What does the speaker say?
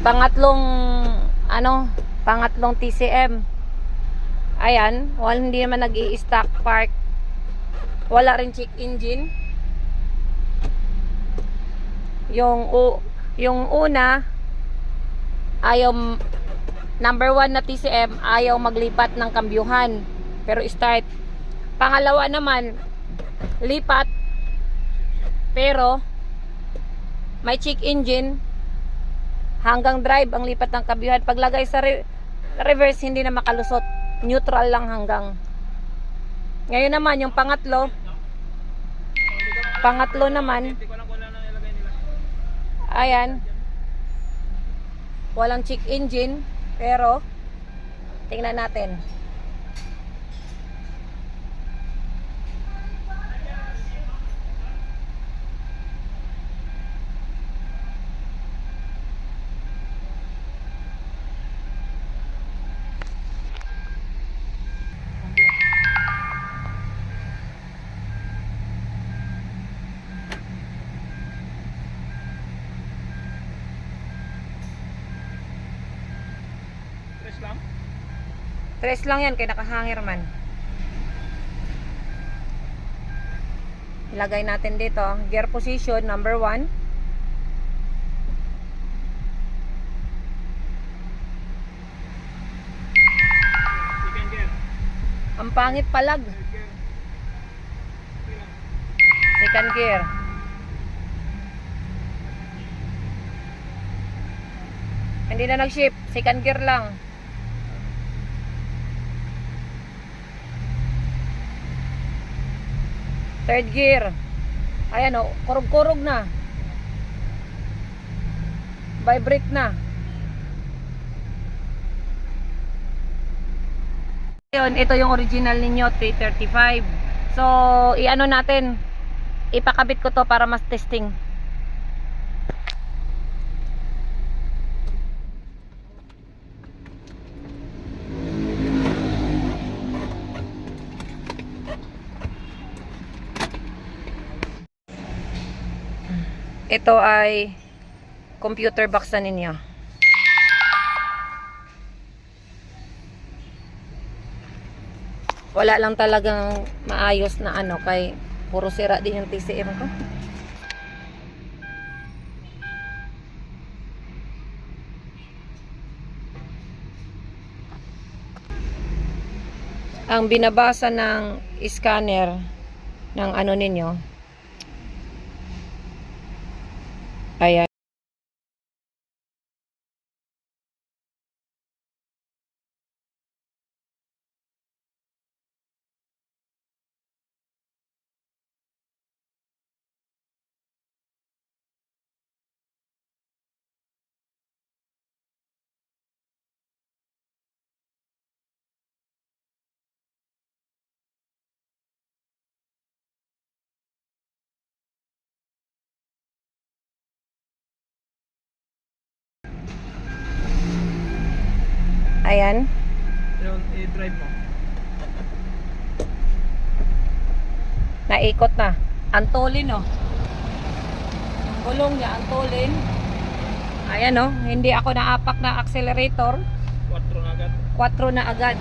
Pangatlong pangatlong TCM. Ayan, hindi naman nag-i-stock park. Wala rin check engine. Yung una, ayaw, number 1 na TCM, ayaw maglipat ng kambyuhan. Pero start. Pangalawa naman, lipat. Pero, may check engine. Hanggang drive ang lipat ng kambyuhan. Paglagay sa reverse, hindi na makalusot. Neutral lang hanggang. Ngayon naman, yung pangatlo naman, ayan, walang check engine, pero tingnan natin. Tres lang yan, kaya nakahanger man. Ilagay natin dito, gear position, number 1. Second gear. Ang pangit palag. Second gear. Hindi na nag-shift, second gear lang. Third gear. Ayan o, kurog-kurog na. Vibrate na. Ito yung original ninyo, 335. So, i-ano natin, ipakabit ko to para mas testing. Ito ay computer box na ninyo. Wala lang talagang maayos na kay puro sira din yung TCM ko. Ang binabasa ng scanner ng ninyo, ayan. Ayan. Yung i-drive mo. Naikot na. Antulin oh. Yung gulong niya, antulin. Ayan oh. Hindi ako naapak na accelerator. 4 na agad. 4 na agad.